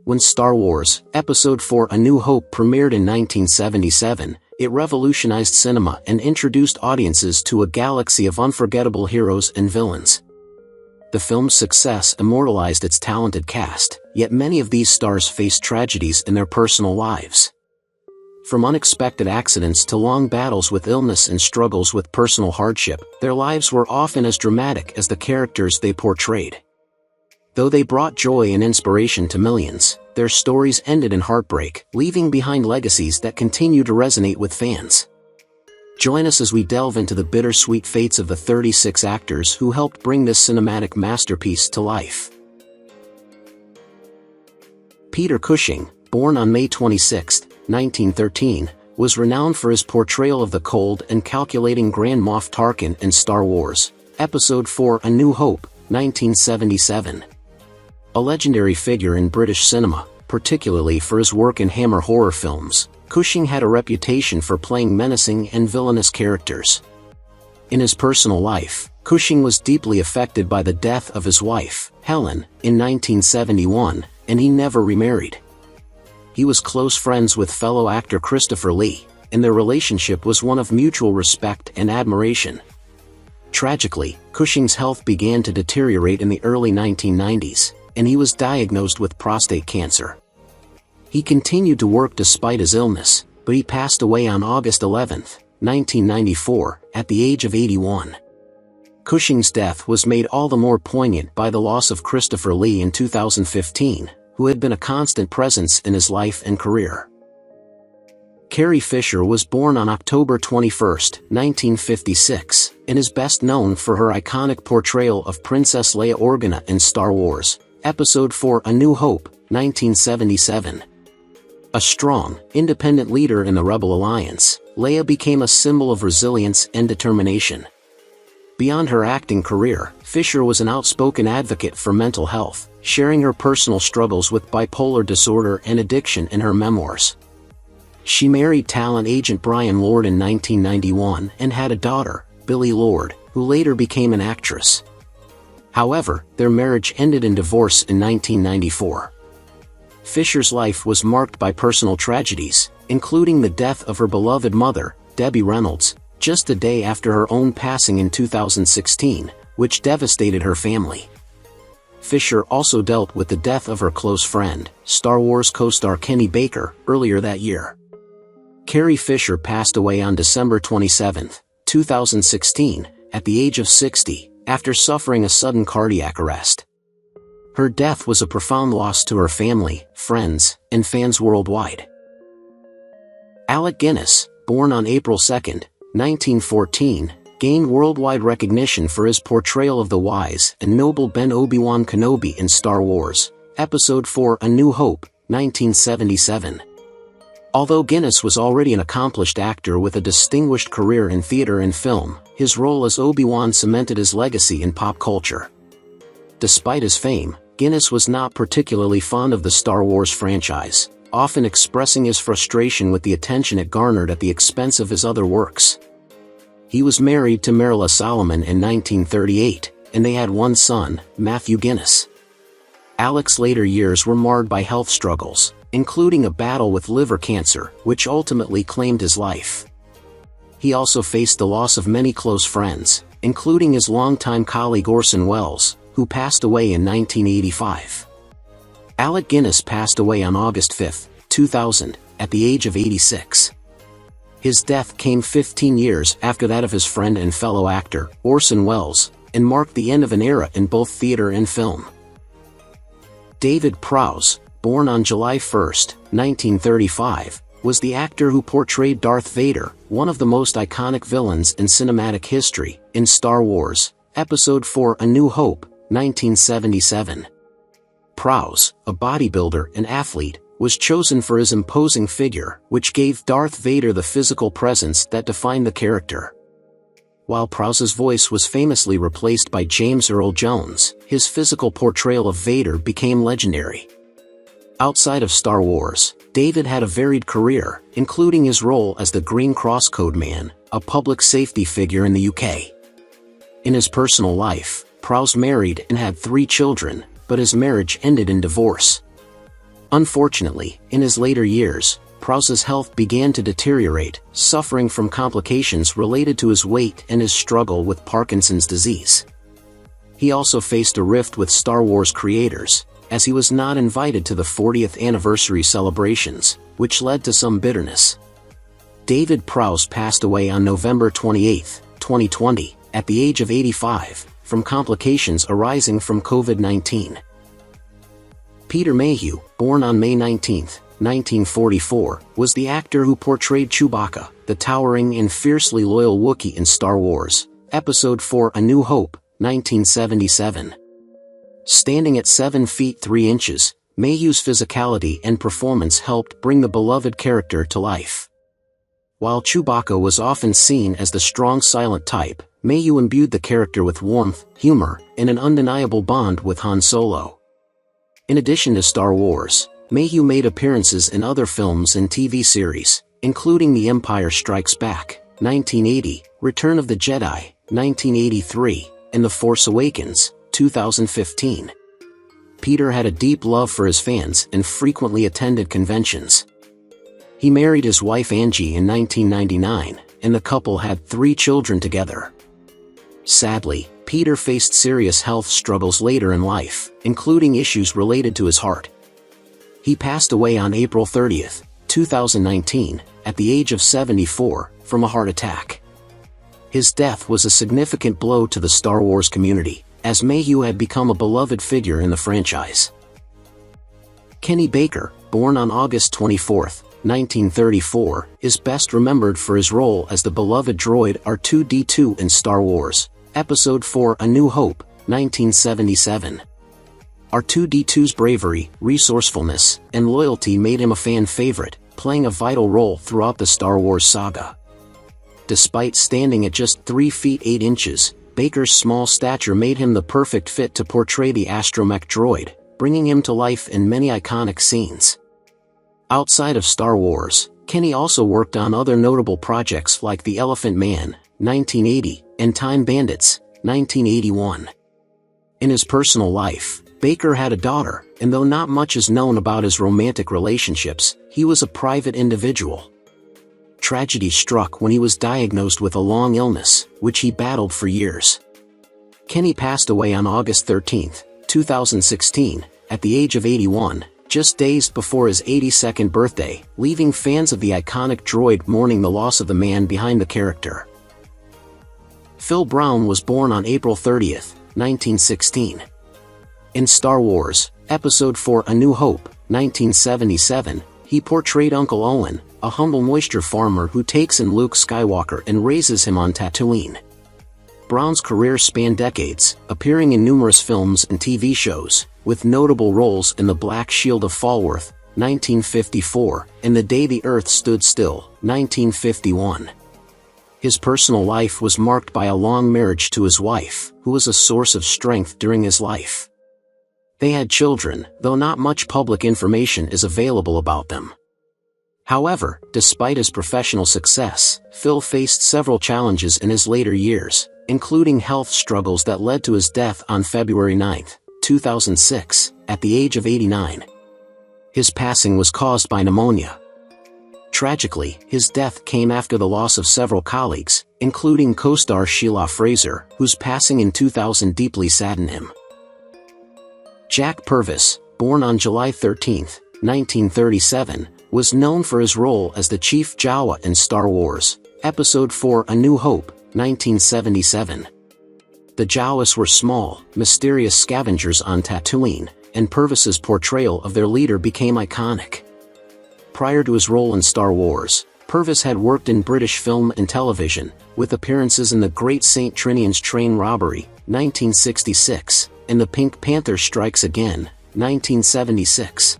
When Star Wars, Episode IV A New Hope premiered in 1977, it revolutionized cinema and introduced audiences to a galaxy of unforgettable heroes and villains. The film's success immortalized its talented cast, yet many of these stars faced tragedies in their personal lives. From unexpected accidents to long battles with illness and struggles with personal hardship, their lives were often as dramatic as the characters they portrayed. Though they brought joy and inspiration to millions, their stories ended in heartbreak, leaving behind legacies that continue to resonate with fans. Join us as we delve into the bittersweet fates of the 36 actors who helped bring this cinematic masterpiece to life. Peter Cushing, born on May 26, 1913, was renowned for his portrayal of the cold and calculating Grand Moff Tarkin in Star Wars, Episode IV A New Hope, 1977. A legendary figure in British cinema, particularly for his work in Hammer horror films, Cushing had a reputation for playing menacing and villainous characters. In his personal life, Cushing was deeply affected by the death of his wife, Helen, in 1971, and he never remarried. He was close friends with fellow actor Christopher Lee, and their relationship was one of mutual respect and admiration. Tragically, Cushing's health began to deteriorate in the early 1990s, and he was diagnosed with prostate cancer. He continued to work despite his illness, but he passed away on August 11, 1994, at the age of 81. Cushing's death was made all the more poignant by the loss of Christopher Lee in 2015, who had been a constant presence in his life and career. Carrie Fisher was born on October 21, 1956, and is best known for her iconic portrayal of Princess Leia Organa in Star Wars, Episode IV A New Hope, 1977. A strong, independent leader in the Rebel Alliance, Leia became a symbol of resilience and determination. Beyond her acting career, Fisher was an outspoken advocate for mental health, sharing her personal struggles with bipolar disorder and addiction in her memoirs. She married talent agent Brian Lord in 1991 and had a daughter, Billie Lord, who later became an actress. However, their marriage ended in divorce in 1994. Fisher's life was marked by personal tragedies, including the death of her beloved mother, Debbie Reynolds, just a day after her own passing in 2016, which devastated her family. Fisher also dealt with the death of her close friend, Star Wars co-star Kenny Baker, earlier that year. Carrie Fisher passed away on December 27, 2016, at the age of 60, after suffering a sudden cardiac arrest. Her death was a profound loss to her family, friends, and fans worldwide. Alec Guinness, born on April 2, 1914, gained worldwide recognition for his portrayal of the wise and noble Ben Obi-Wan Kenobi in Star Wars, Episode IV A New Hope, 1977. Although Guinness was already an accomplished actor with a distinguished career in theater and film, his role as Obi-Wan cemented his legacy in pop culture. Despite his fame, Guinness was not particularly fond of the Star Wars franchise, often expressing his frustration with the attention it garnered at the expense of his other works. He was married to Marilla Solomon in 1938, and they had one son, Matthew Guinness. Alec's later years were marred by health struggles, including a battle with liver cancer, which ultimately claimed his life. He also faced the loss of many close friends, including his longtime colleague Orson Welles, who passed away in 1985. Alec Guinness passed away on August 5, 2000, at the age of 86. His death came 15 years after that of his friend and fellow actor, Orson Welles, and marked the end of an era in both theater and film. David Prowse, born on July 1, 1935, was the actor who portrayed Darth Vader, one of the most iconic villains in cinematic history, in Star Wars, Episode IV A New Hope, 1977. Prowse, a bodybuilder and athlete, was chosen for his imposing figure, which gave Darth Vader the physical presence that defined the character. While Prowse's voice was famously replaced by James Earl Jones, his physical portrayal of Vader became legendary. Outside of Star Wars, David had a varied career, including his role as the Green Cross Code Man, a public safety figure in the UK. In his personal life, Prowse married and had 3 children, but his marriage ended in divorce. Unfortunately, in his later years, Prowse's health began to deteriorate, suffering from complications related to his weight and his struggle with Parkinson's disease. He also faced a rift with Star Wars creators, as he was not invited to the 40th anniversary celebrations, which led to some bitterness. David Prowse passed away on November 28, 2020, at the age of 85, from complications arising from COVID-19. Peter Mayhew, born on May 19, 1944, was the actor who portrayed Chewbacca, the towering and fiercely loyal Wookiee in Star Wars, Episode IV: A New Hope, 1977. Standing at 7 feet 3 inches, Mayhew's physicality and performance helped bring the beloved character to life. While Chewbacca was often seen as the strong silent type, Mayu imbued the character with warmth, humor, and an undeniable bond with Han Solo. In addition to Star Wars, Mayhew made appearances in other films and TV series, including The Empire Strikes Back, 1980, Return of the Jedi, 1983, and The Force Awakens, 2015. Peter had a deep love for his fans and frequently attended conventions. He married his wife Angie in 1999, and the couple had 3 children together. Sadly, Peter faced serious health struggles later in life, including issues related to his heart. He passed away on April 30, 2019, at the age of 74, from a heart attack. His death was a significant blow to the Star Wars community, as Mayhew had become a beloved figure in the franchise. Kenny Baker, born on August 24, 1934, is best remembered for his role as the beloved droid R2-D2 in Star Wars, Episode IV: A New Hope, 1977. R2-D2's bravery, resourcefulness, and loyalty made him a fan favorite, playing a vital role throughout the Star Wars saga. Despite standing at just 3 feet 8 inches, Baker's small stature made him the perfect fit to portray the astromech droid, bringing him to life in many iconic scenes. Outside of Star Wars, Kenny also worked on other notable projects like The Elephant Man, 1980, and Time Bandits, 1981. In his personal life, Baker had a daughter, and though not much is known about his romantic relationships, he was a private individual. Tragedy struck when he was diagnosed with a long illness, which he battled for years. Kenny passed away on August 13, 2016, at the age of 81, just days before his 82nd birthday, leaving fans of the iconic droid mourning the loss of the man behind the character. Phil Brown was born on April 30, 1916. In Star Wars, Episode IV: A New Hope, 1977, he portrayed Uncle Owen, a humble moisture farmer who takes in Luke Skywalker and raises him on Tatooine. Brown's career spanned decades, appearing in numerous films and TV shows, with notable roles in The Black Shield of Falworth, 1954, and The Day the Earth Stood Still, 1951. His personal life was marked by a long marriage to his wife, who was a source of strength during his life. They had children, though not much public information is available about them. However, despite his professional success, Phil faced several challenges in his later years, including health struggles that led to his death on February 9, 2006, at the age of 89. His passing was caused by pneumonia. Tragically, his death came after the loss of several colleagues, including co-star Sheila Fraser, whose passing in 2000 deeply saddened him. Jack Purvis, born on July 13, 1937, was known for his role as the Chief Jawa in Star Wars, Episode IV: A New Hope, 1977. The Jawas were small, mysterious scavengers on Tatooine, and Purvis's portrayal of their leader became iconic. Prior to his role in Star Wars, Purvis had worked in British film and television, with appearances in The Great St. Trinian's Train Robbery, 1966, and The Pink Panther Strikes Again, 1976.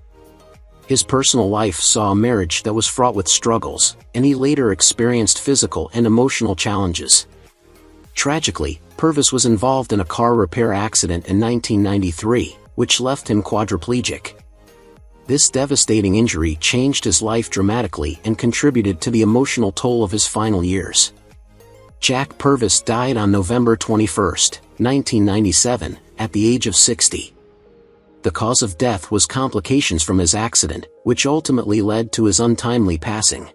His personal life saw a marriage that was fraught with struggles, and he later experienced physical and emotional challenges. Tragically, Purvis was involved in a car repair accident in 1993, which left him quadriplegic. This devastating injury changed his life dramatically and contributed to the emotional toll of his final years. Jack Purvis died on November 21, 1997, at the age of 60. The cause of death was complications from his accident, which ultimately led to his untimely passing.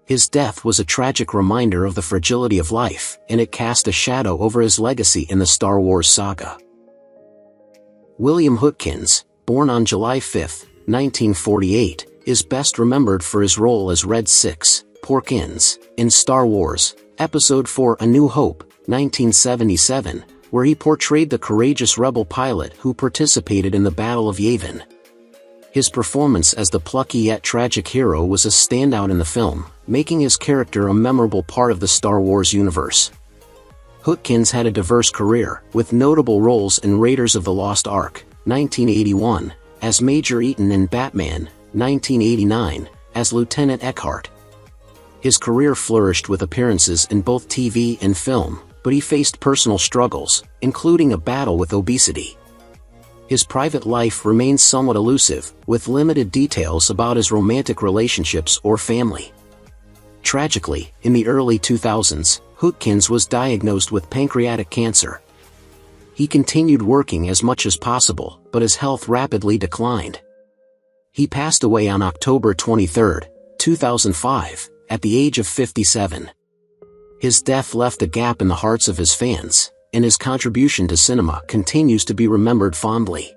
His death was a tragic reminder of the fragility of life, and it cast a shadow over his legacy in the Star Wars saga. William Hopkins, born on July 5, 1948, is best remembered for his role as Red 6, Perkins, in Star Wars, Episode IV A New Hope, 1977, where he portrayed the courageous rebel pilot who participated in the Battle of Yavin. His performance as the plucky yet tragic hero was a standout in the film, making his character a memorable part of the Star Wars universe. Hopkins had a diverse career, with notable roles in Raiders of the Lost Ark, 1981, as Major Eaton in Batman, 1989, as Lieutenant Eckhart. His career flourished with appearances in both TV and film, but he faced personal struggles, including a battle with obesity. His private life remains somewhat elusive, with limited details about his romantic relationships or family. Tragically, in the early 2000s, Hopkins was diagnosed with pancreatic cancer. He continued working as much as possible, but his health rapidly declined. He passed away on October 23, 2005, at the age of 57. His death left a gap in the hearts of his fans, and his contribution to cinema continues to be remembered fondly.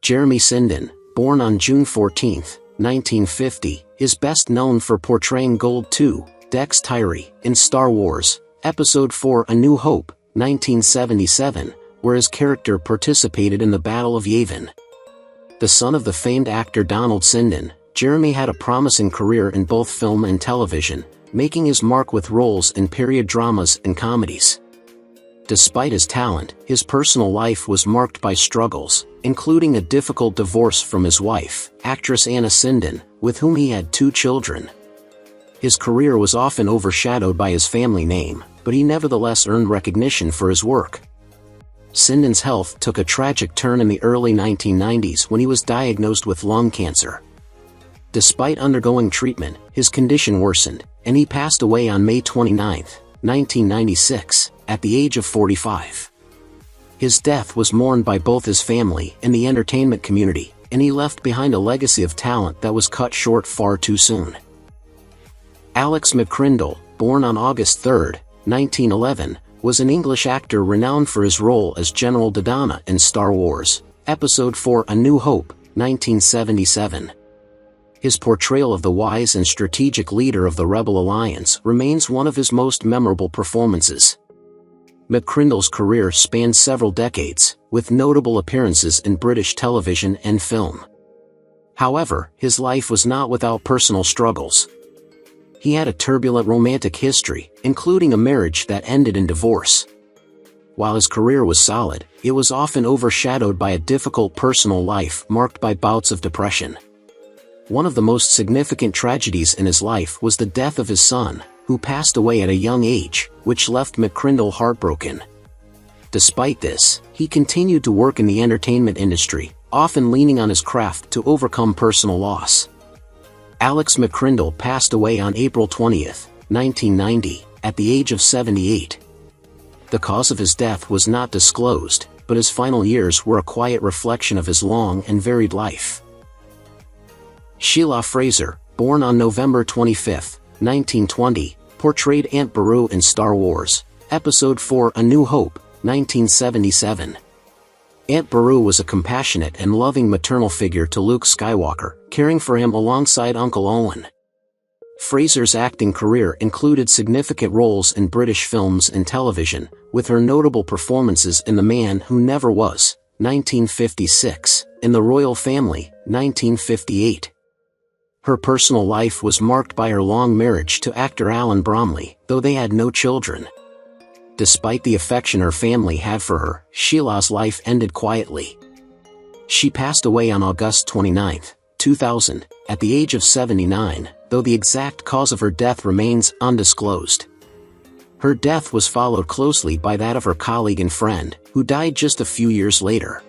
Jeremy Sinden, born on June 14, 1950, is best known for portraying Gold 2, Dex Tyree, in Star Wars, Episode IV A New Hope, 1977, where his character participated in the Battle of Yavin. The son of the famed actor Donald Sinden, Jeremy had a promising career in both film and television, making his mark with roles in period dramas and comedies. Despite his talent, his personal life was marked by struggles, including a difficult divorce from his wife, actress Anna Sinden, with whom he had 2 children. His career was often overshadowed by his family name, but he nevertheless earned recognition for his work. Sinden's health took a tragic turn in the early 1990s when he was diagnosed with lung cancer. Despite undergoing treatment, his condition worsened, and he passed away on May 29, 1996, at the age of 45. His death was mourned by both his family and the entertainment community, and he left behind a legacy of talent that was cut short far too soon. Alex McCrindle, born on August 3, 1911, was an English actor renowned for his role as General Dodonna in Star Wars, Episode IV A New Hope, 1977. His portrayal of the wise and strategic leader of the Rebel Alliance remains one of his most memorable performances. McCrindle's career spanned several decades, with notable appearances in British television and film. However, his life was not without personal struggles. He had a turbulent romantic history, including a marriage that ended in divorce. While his career was solid, it was often overshadowed by a difficult personal life marked by bouts of depression. One of the most significant tragedies in his life was the death of his son, who passed away at a young age, which left McCrindle heartbroken. Despite this, he continued to work in the entertainment industry, often leaning on his craft to overcome personal loss. Alex McCrindle passed away on April 20, 1990, at the age of 78. The cause of his death was not disclosed, but his final years were a quiet reflection of his long and varied life. Sheila Fraser, born on November 25, 1920, portrayed Aunt Beru in Star Wars, Episode IV A New Hope, 1977. Aunt Beru was a compassionate and loving maternal figure to Luke Skywalker, caring for him alongside Uncle Owen. Fraser's acting career included significant roles in British films and television, with her notable performances in The Man Who Never Was, 1956, and The Royal Family, 1958. Her personal life was marked by her long marriage to actor Alan Bromley, though they had no children. Despite the affection her family had for her, Sheila's life ended quietly. She passed away on August 29, 2000, at the age of 79, though the exact cause of her death remains undisclosed. Her death was followed closely by that of her colleague and friend, who died just a few years later.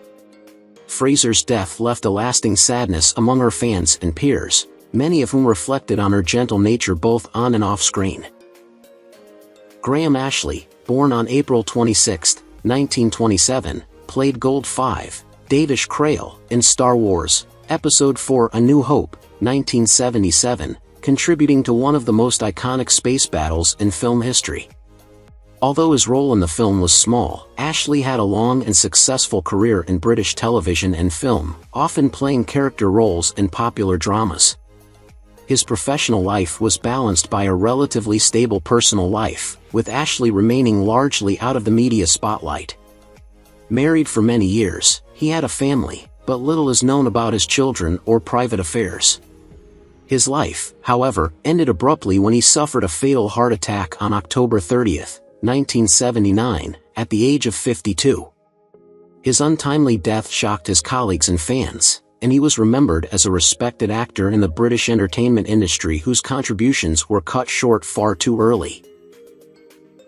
Fraser's death left a lasting sadness among her fans and peers, many of whom reflected on her gentle nature both on and off screen. Graham Ashley, born on April 26, 1927, played Gold 5, Davish Crail, in Star Wars, Episode IV A New Hope, 1977, contributing to one of the most iconic space battles in film history. Although his role in the film was small, Ashley had a long and successful career in British television and film, often playing character roles in popular dramas. His professional life was balanced by a relatively stable personal life, with Ashley remaining largely out of the media spotlight. Married for many years, he had a family, but little is known about his children or private affairs. His life, however, ended abruptly when he suffered a fatal heart attack on October 30, 1979, at the age of 52. His untimely death shocked his colleagues and fans, and he was remembered as a respected actor in the British entertainment industry whose contributions were cut short far too early.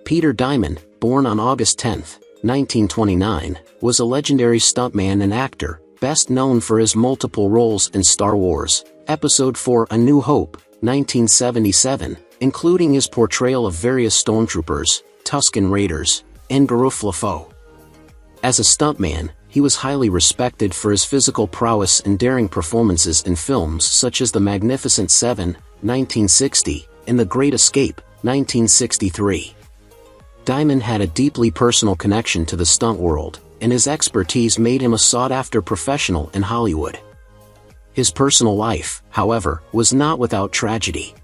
Peter Diamond, born on August 10, 1929, was a legendary stuntman and actor, best known for his multiple roles in Star Wars, Episode IV A New Hope, 1977, including his portrayal of various stormtroopers, Tusken Raiders, and Garufla Foe. As a stuntman, he was highly respected for his physical prowess and daring performances in films such as The Magnificent Seven, 1960, and The Great Escape, 1963. Diamond had a deeply personal connection to the stunt world, and his expertise made him a sought-after professional in Hollywood. His personal life, however, was not without tragedy.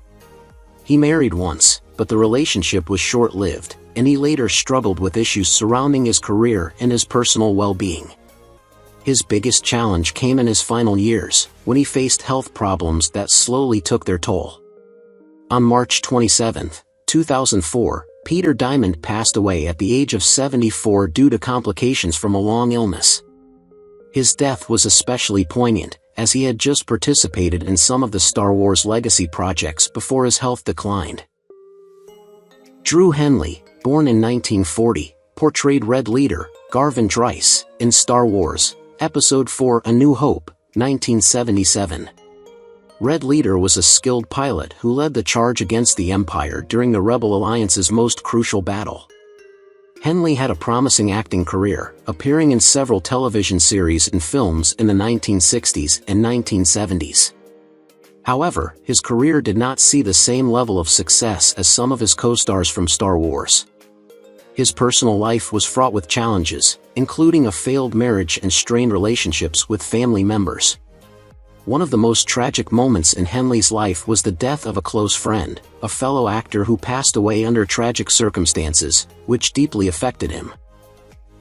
He married once, but the relationship was short-lived, and he later struggled with issues surrounding his career and his personal well-being. His biggest challenge came in his final years, when he faced health problems that slowly took their toll. On March 27, 2004, Peter Diamond passed away at the age of 74 due to complications from a long illness. His death was especially poignant, as he had just participated in some of the Star Wars legacy projects before his health declined. Drew Henley, born in 1940, portrayed Red Leader, Garvin Dryce, in Star Wars, Episode IV A New Hope, 1977. Red Leader was a skilled pilot who led the charge against the Empire during the Rebel Alliance's most crucial battle. Henley had a promising acting career, appearing in several television series and films in the 1960s and 1970s. However, his career did not see the same level of success as some of his co-stars from Star Wars. His personal life was fraught with challenges, including a failed marriage and strained relationships with family members. One of the most tragic moments in Henley's life was the death of a close friend, a fellow actor who passed away under tragic circumstances, which deeply affected him.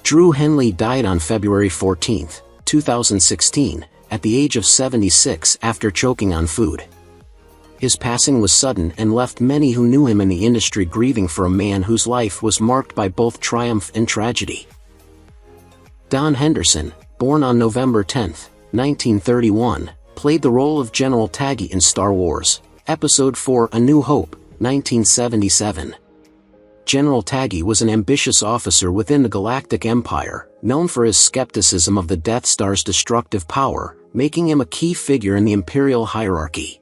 Drew Henley died on February 14, 2016, at the age of 76 after choking on food. His passing was sudden and left many who knew him in the industry grieving for a man whose life was marked by both triumph and tragedy. Don Henderson, born on November 10, 1931, played the role of General Taggy in Star Wars, Episode IV A New Hope, 1977. General Taggy was an ambitious officer within the Galactic Empire, known for his skepticism of the Death Star's destructive power, making him a key figure in the Imperial hierarchy.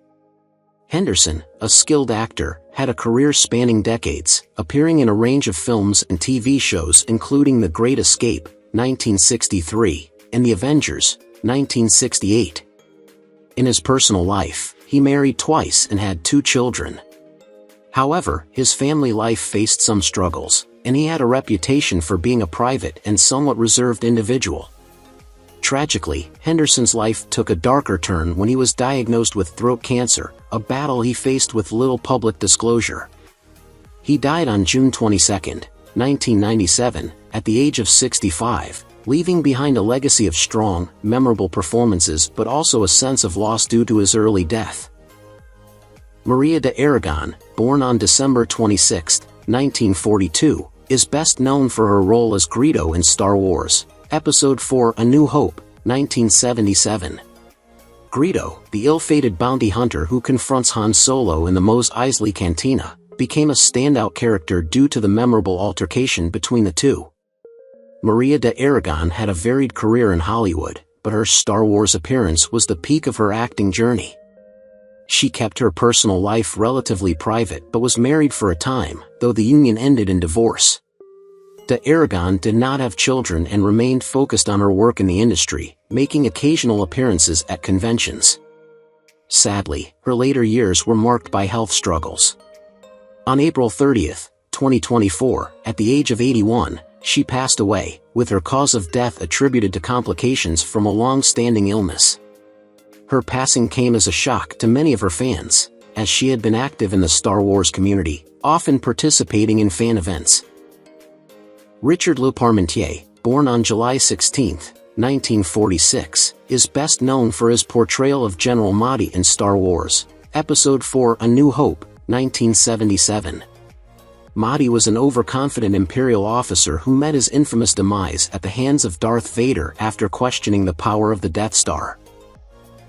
Henderson, a skilled actor, had a career spanning decades, appearing in a range of films and TV shows including The Great Escape, 1963, and The Avengers, 1968. In his personal life, he married twice and had 2 children. However, his family life faced some struggles, and he had a reputation for being a private and somewhat reserved individual. Tragically, Henderson's life took a darker turn when he was diagnosed with throat cancer, a battle he faced with little public disclosure. He died on June 22, 1997, at the age of 65, leaving behind a legacy of strong, memorable performances but also a sense of loss due to his early death. Maria de Aragon, born on December 26, 1942, is best known for her role as Greedo in Star Wars, Episode IV A New Hope, 1977. Greedo, the ill-fated bounty hunter who confronts Han Solo in the Mos Eisley Cantina, became a standout character due to the memorable altercation between the two. Maria de Aragon had a varied career in Hollywood, but her Star Wars appearance was the peak of her acting journey. She kept her personal life relatively private but was married for a time, though the union ended in divorce. De Aragon did not have children and remained focused on her work in the industry, making occasional appearances at conventions. Sadly, her later years were marked by health struggles. On April 30, 2024, at the age of 81, she passed away, with her cause of death attributed to complications from a long-standing illness. Her passing came as a shock to many of her fans, as she had been active in the Star Wars community, often participating in fan events. Richard Le Parmentier, born on July 16, 1946, is best known for his portrayal of General Motti in Star Wars, Episode IV: A New Hope, 1977. Motti was an overconfident Imperial officer who met his infamous demise at the hands of Darth Vader after questioning the power of the Death Star.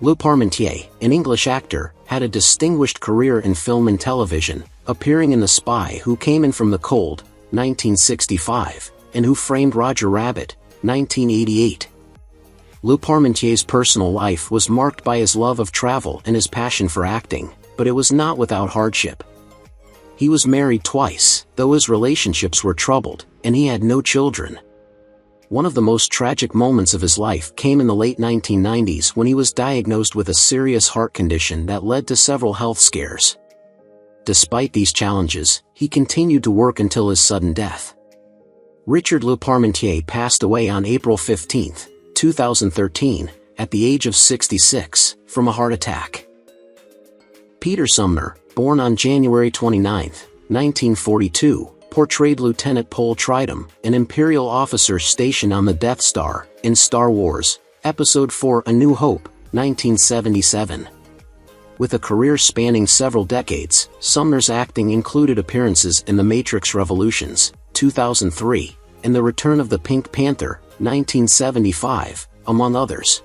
Le Parmentier, an English actor, had a distinguished career in film and television, appearing in The Spy Who Came In From the Cold, 1965, and Who Framed Roger Rabbit, 1988. Le Parmentier's personal life was marked by his love of travel and his passion for acting, but it was not without hardship. He was married twice, though his relationships were troubled, and he had no children. One of the most tragic moments of his life came in the late 1990s when he was diagnosed with a serious heart condition that led to several health scares. Despite these challenges, he continued to work until his sudden death. Richard Le Parmentier passed away on April 15, 2013, at the age of 66, from a heart attack. Peter Sumner, born on January 29, 1942, portrayed Lieutenant Pol Tritum, an Imperial officer stationed on the Death Star, in Star Wars, Episode IV: A New Hope, 1977. With a career spanning several decades, Sumner's acting included appearances in The Matrix Revolutions, 2003, and The Return of the Pink Panther, 1975, among others.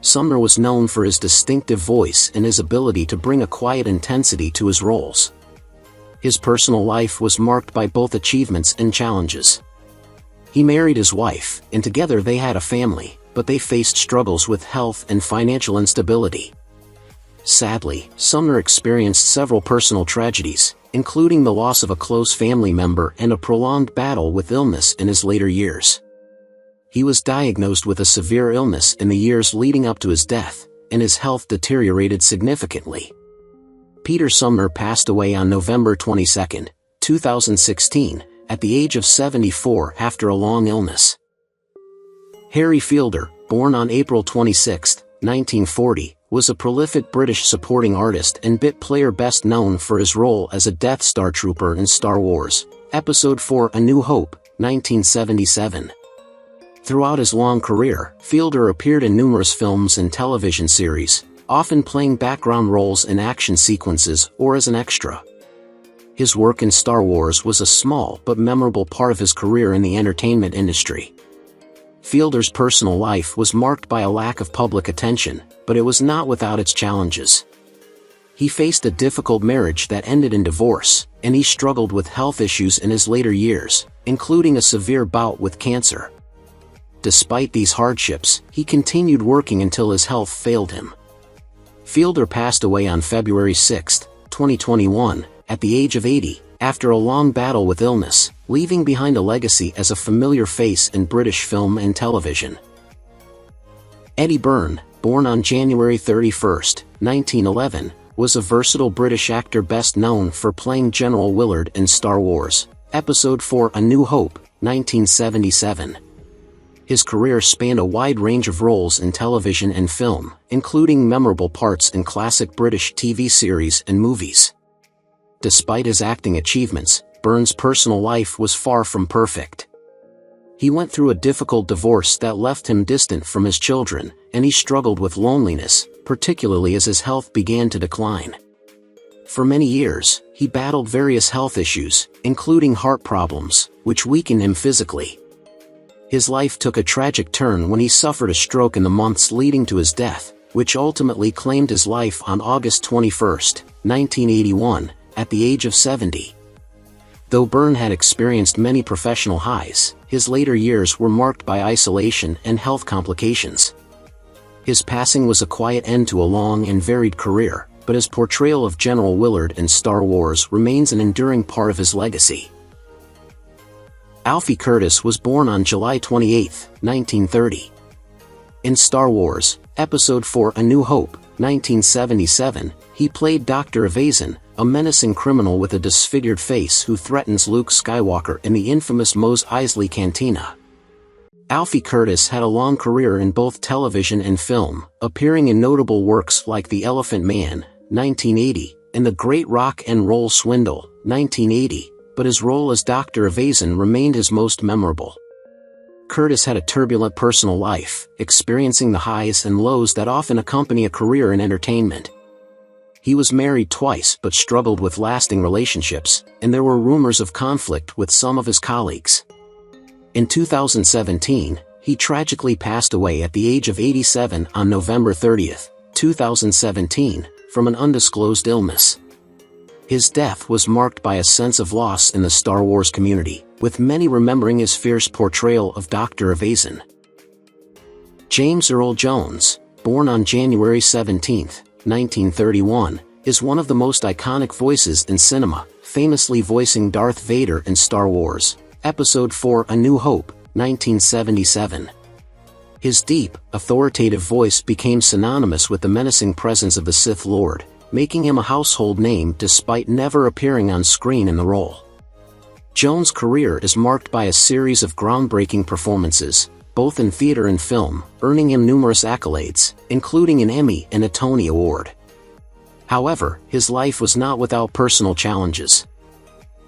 Sumner was known for his distinctive voice and his ability to bring a quiet intensity to his roles. His personal life was marked by both achievements and challenges. He married his wife, and together they had a family, but they faced struggles with health and financial instability. Sadly, Sumner experienced several personal tragedies, including the loss of a close family member and a prolonged battle with illness in his later years. He was diagnosed with a severe illness in the years leading up to his death, and his health deteriorated significantly. Peter Sumner passed away on November 22, 2016, at the age of 74 after a long illness. Harry Fielder, born on April 26, 1940, was a prolific British supporting artist and bit player best known for his role as a Death Star trooper in Star Wars, Episode IV: A New Hope, 1977. Throughout his long career, Fielder appeared in numerous films and television series, often playing background roles in action sequences or as an extra. His work in Star Wars was a small but memorable part of his career in the entertainment industry. Fielder's personal life was marked by a lack of public attention, but it was not without its challenges. He faced a difficult marriage that ended in divorce, and he struggled with health issues in his later years, including a severe bout with cancer. Despite these hardships, he continued working until his health failed him. Fielder passed away on February 6, 2021, at the age of 80, after a long battle with illness, leaving behind a legacy as a familiar face in British film and television. Eddie Byrne, born on January 31, 1911, was a versatile British actor best known for playing General Willard in Star Wars, Episode IV: A New Hope, 1977. His career spanned a wide range of roles in television and film, including memorable parts in classic British TV series and movies. Despite his acting achievements, Byrne's personal life was far from perfect. He went through a difficult divorce that left him distant from his children, and he struggled with loneliness, particularly as his health began to decline. For many years, he battled various health issues, including heart problems, which weakened him physically. His life took a tragic turn when he suffered a stroke in the months leading to his death, which ultimately claimed his life on August 21, 1981, at the age of 70. Though Byrne had experienced many professional highs, his later years were marked by isolation and health complications. His passing was a quiet end to a long and varied career, but his portrayal of General Willard in Star Wars remains an enduring part of his legacy. Alfie Curtis was born on July 28, 1930. In Star Wars, Episode IV A New Hope, 1977, he played Dr. Evazan, a menacing criminal with a disfigured face who threatens Luke Skywalker in the infamous Mos Eisley Cantina. Alfie Curtis had a long career in both television and film, appearing in notable works like The Elephant Man, 1980, and The Great Rock and Roll Swindle, 1980, but his role as Dr. Evazan remained his most memorable. Curtis had a turbulent personal life, experiencing the highs and lows that often accompany a career in entertainment. He was married twice but struggled with lasting relationships, and there were rumors of conflict with some of his colleagues. In 2017, he tragically passed away at the age of 87 on November 30, 2017, from an undisclosed illness. His death was marked by a sense of loss in the Star Wars community, with many remembering his fierce portrayal of Dr. Evazan. James Earl Jones, born on January 17, 1931, is one of the most iconic voices in cinema, famously voicing Darth Vader in Star Wars, Episode IV A New Hope, 1977. His deep, authoritative voice became synonymous with the menacing presence of the Sith Lord, making him a household name despite never appearing on screen in the role. Jones' career is marked by a series of groundbreaking performances, both in theater and film, earning him numerous accolades, including an Emmy and a Tony Award. However, his life was not without personal challenges.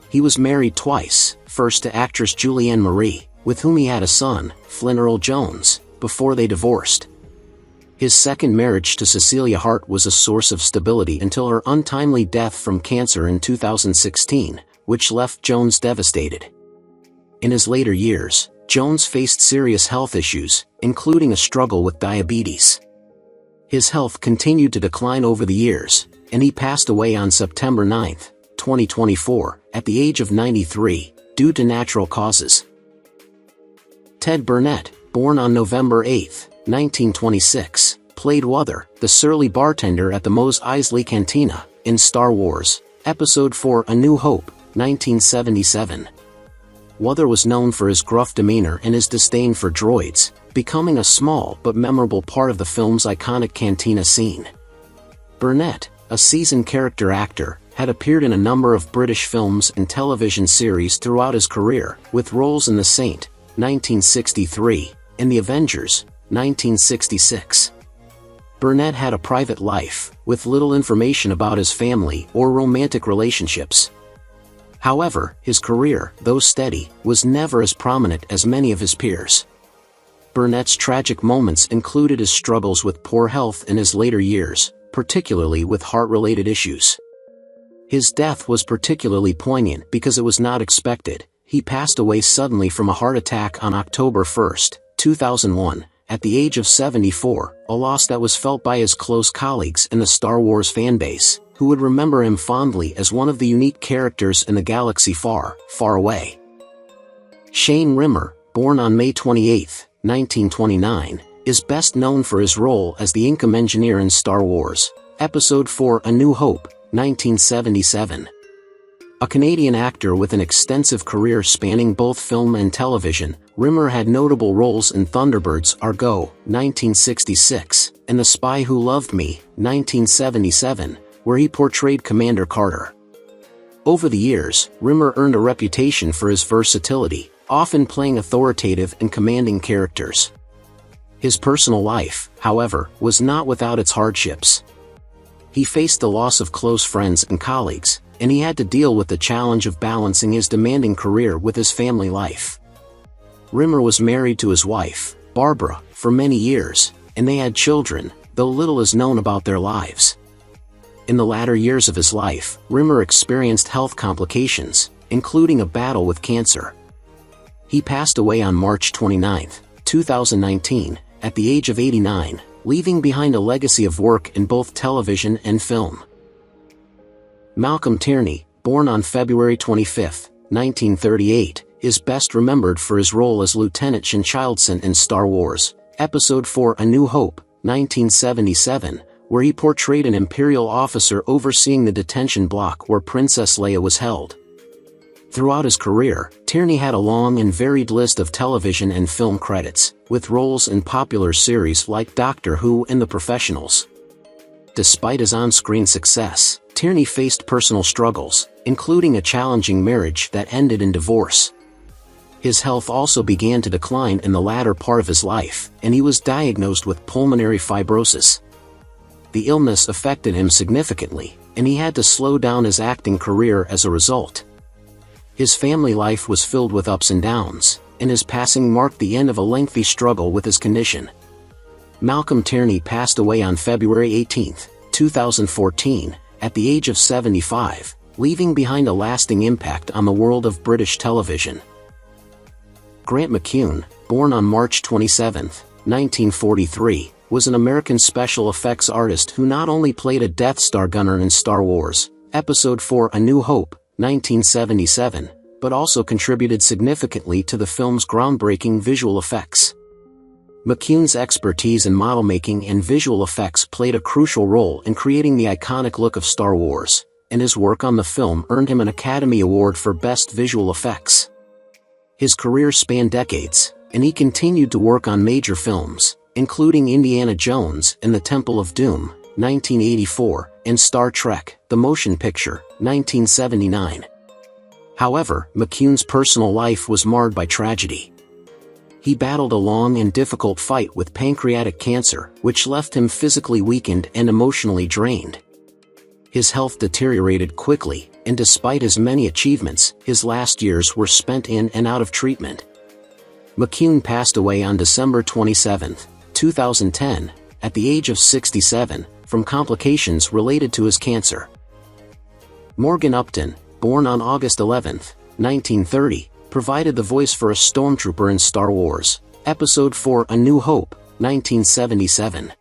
He was married twice, first to actress Julianne Marie, with whom he had a son, Flynn Earl Jones, before they divorced. His second marriage to Cecilia Hart was a source of stability until her untimely death from cancer in 2016, which left Jones devastated. In his later years, Jones faced serious health issues, including a struggle with diabetes. His health continued to decline over the years, and he passed away on September 9, 2024, at the age of 93, due to natural causes. Ted Bernett, born on November 8, 1926, played Wother, the surly bartender at the Mos Eisley Cantina, in Star Wars, Episode IV A New Hope, 1977. Wother was known for his gruff demeanor and his disdain for droids, becoming a small but memorable part of the film's iconic cantina scene. Bernett, a seasoned character actor, had appeared in a number of British films and television series throughout his career, with roles in The Saint, 1963, and The Avengers, 1966. Bernett had a private life, with little information about his family or romantic relationships. However, his career, though steady, was never as prominent as many of his peers. Burnett's tragic moments included his struggles with poor health in his later years, particularly with heart-related issues. His death was particularly poignant because it was not expected. He passed away suddenly from a heart attack on October 1, 2001, at the age of 74, a loss that was felt by his close colleagues in the Star Wars fanbase, who would remember him fondly as one of the unique characters in the galaxy far, far away. Shane Rimmer, born on May 28, 1929, is best known for his role as the Inkom engineer in Star Wars, Episode IV A New Hope, 1977. A Canadian actor with an extensive career spanning both film and television, Rimmer had notable roles in Thunderbirds Argo, 1966, and The Spy Who Loved Me, 1977, where he portrayed Commander Carter. Over the years, Rimmer earned a reputation for his versatility, often playing authoritative and commanding characters. His personal life, however, was not without its hardships. He faced the loss of close friends and colleagues, and he had to deal with the challenge of balancing his demanding career with his family life. Rimmer was married to his wife, Barbara, for many years, and they had children, though little is known about their lives. In the latter years of his life, Rimmer experienced health complications, including a battle with cancer. He passed away on March 29, 2019, at the age of 89, leaving behind a legacy of work in both television and film. Malcolm Tierney, born on February 25, 1938, is best remembered for his role as Lieutenant Shinchildson in Star Wars, Episode IV A New Hope, 1977, where he portrayed an Imperial officer overseeing the detention block where Princess Leia was held. Throughout his career, Tierney had a long and varied list of television and film credits, with roles in popular series like Doctor Who and The Professionals. Despite his on-screen success, Tierney faced personal struggles, including a challenging marriage that ended in divorce. His health also began to decline in the latter part of his life, and he was diagnosed with pulmonary fibrosis. The illness affected him significantly, and he had to slow down his acting career as a result. His family life was filled with ups and downs, and his passing marked the end of a lengthy struggle with his condition. Malcolm Tierney passed away on February 18, 2014, at the age of 75, leaving behind a lasting impact on the world of British television. Grant McCune, born on March 27, 1943, was an American special effects artist who not only played a Death Star gunner in Star Wars, Episode IV A New Hope, 1977, but also contributed significantly to the film's groundbreaking visual effects. McCune's expertise in model making and visual effects played a crucial role in creating the iconic look of Star Wars, and his work on the film earned him an Academy Award for Best Visual Effects. His career spanned decades, and he continued to work on major films, including Indiana Jones and the Temple of Doom, 1984, and Star Trek, the Motion Picture, 1979. However, McCune's personal life was marred by tragedy. He battled a long and difficult fight with pancreatic cancer, which left him physically weakened and emotionally drained. His health deteriorated quickly, and despite his many achievements, his last years were spent in and out of treatment. McCune passed away on December 27, 2010, at the age of 67, from complications related to his cancer. Morgan Upton, born on August 11, 1930, provided the voice for a stormtrooper in Star Wars, Episode IV A New Hope, 1977.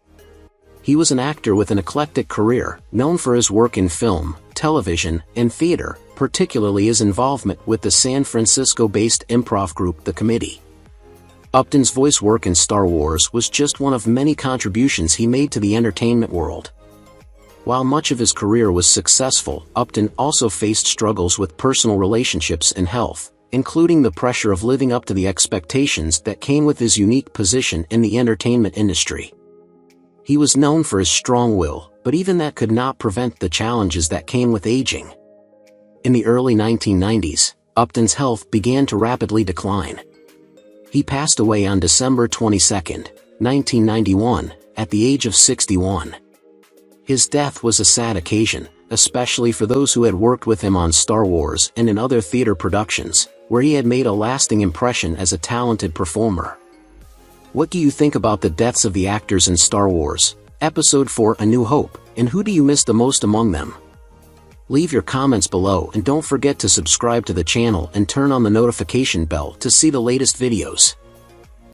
He was an actor with an eclectic career, known for his work in film, television, and theater, particularly his involvement with the San Francisco-based improv group The Committee. Upton's voice work in Star Wars was just one of many contributions he made to the entertainment world. While much of his career was successful, Upton also faced struggles with personal relationships and health, including the pressure of living up to the expectations that came with his unique position in the entertainment industry. He was known for his strong will, but even that could not prevent the challenges that came with aging. In the early 1990s, Upton's health began to rapidly decline. He passed away on December 22, 1991, at the age of 61. His death was a sad occasion, especially for those who had worked with him on Star Wars and in other theater productions, where he had made a lasting impression as a talented performer. What do you think about the deaths of the actors in Star Wars, Episode IV A New Hope, and who do you miss the most among them? Leave your comments below and don't forget to subscribe to the channel and turn on the notification bell to see the latest videos.